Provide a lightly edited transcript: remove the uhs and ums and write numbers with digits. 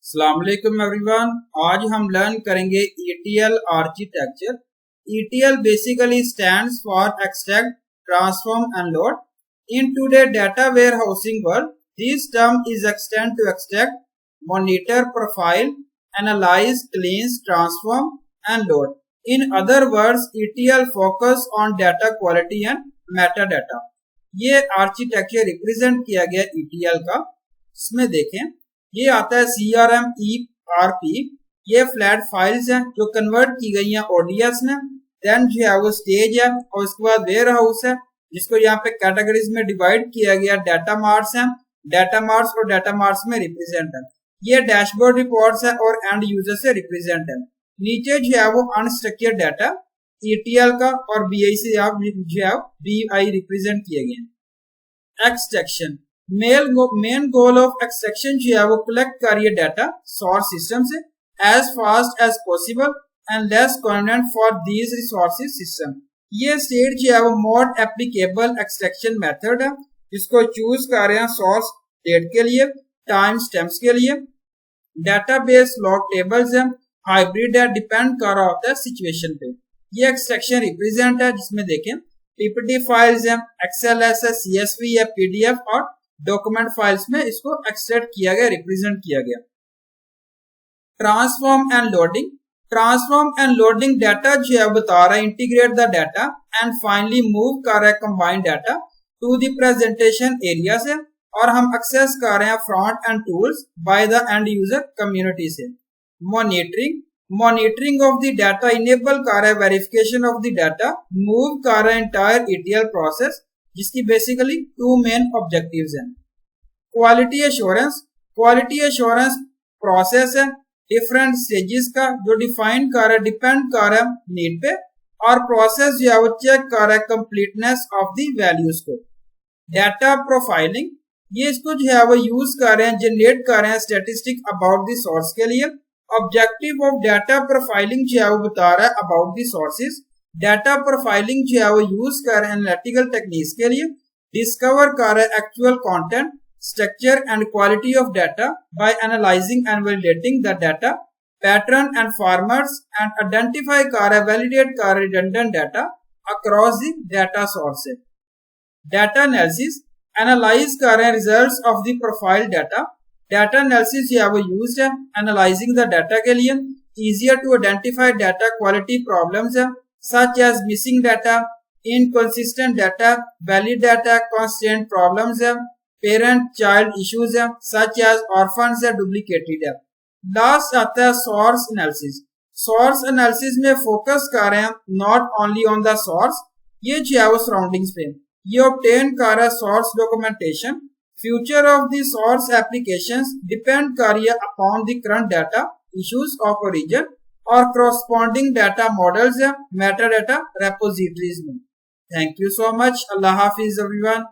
अस्सलाम वालेकुम एवरीवन। आज हम लर्न करेंगे ETL architecture. ETL basically stands for extract, transform and load. In today's data warehousing world, this term is extended to extract, monitor, profile, analyze, cleanse, transform and load. In other words, ETL focus on data quality and metadata. ये architecture represent किया गया ETL का। इसमें देखें, ये आता है CRM ERP। ये फ्लैट फाइल्स हैं जो कन्वर्ट की गई हैं ODS में। देन जो है वो स्टेज है और उसके बाद वेयर हाउस है जिसको यहाँ पे कैटेगरीज में डिवाइड किया गया। डाटा मार्ट्स हैं, डाटा मार्ट्स और डाटा मार्ट्स में रिप्रेजेंट है। ये डैशबोर्ड रिपोर्ट्स है और एंड यूजर से रिप्रेजेंट है। नीचे जो है वो अनस्ट्रक्चर्ड डाटा ETL का और BI से आप जो है BI रिप्रेजेंट किए गए। Extraction main goal of extraction जो है वो कलेक्ट करिए डाटा सोर्स सिस्टम से as fast as possible and less convenient for these resources system. ये स्टेट जो है वो मोड एप्लीकेबल एक्सट्रैक्शन मेथड है जिसको चूज कर रहे हैं सोर्स डेट के लिए, टाइम स्टैम्प्स के लिए। डेटाबेस लॉग टेबल्स है, हाइब्रिड है, डिपेंड कर रहा होता है सिचुएशन पे। ये एक्सट्रैक्शन रिप्रेजेंट है जिसमें देखें PPT फाइल्स है, XLS है, CSV है, PDF और डॉक्यूमेंट फाइल्स में इसको एक्सट्रैक्ट किया गया, रिप्रेजेंट किया गया। Transform and loading. Transform and loading data जो है बता रहा है integrate the data and finally move कर रहा है combined data to the presentation area से और हम एक्सेस कर रहे हैं front end tools by the end user community से। Monitoring of the data enable कर रहा है verification of the data, move कर रहा है इंटायर ETL प्रोसेस जिसकी बेसिकली टू मेन ऑब्जेक्टिव्स हैं। क्वालिटी एश्योरेंस प्रोसेस है डिफरेंट स्टेजेस का जो डिफाइन कर रहा है, डिपेंड कर रहा है नीड पे, और प्रोसेस जो है वो चेक कर रहा है कंप्लीटनेस ऑफ द वैल्यूज को। डाटा प्रोफाइलिंग, ये इसको जो है वो यूज कर रहे हैं, जनरेट कर रहे हैं स्टेटिस्टिक अबाउट द सोर्स के लिए। ऑब्जेक्टिव ऑफ डाटा प्रोफाइलिंग जो है वो बता रहा है about the sources. Data profiling जो है वो यूज कर रहे हैं एनालिटिकल टेक्निक्स के लिए। डिस्कवर कर रहे हैं actual content, structure and quality of data by analysing and validating the data pattern and formats and identify कर रहे हैं, वैलिडेट कर रहे हैं redundant data across the data sources. Data analysis, analyse कर रहे हैं results of the profile data. Data analysis जो है वो यूज्ड है एनालाइजिंग द डाटा के लिए। Easier to identify data quality problems है such as missing data, inconsistent data, valid data, constant problems है, parent child issues है such as orphans है, duplicated है। लास्ट आता है source analysis। source analysis में फोकस कर रहे हैं not only on the source, ये जो है वो सराउंडिंग्स पे। ये obtain कर रहा है source documentation। future of the source applications depend कर रही है upon the current data issues of origin और corresponding data models या metadata repositories में। Thank you so much. Allah Hafiz everyone.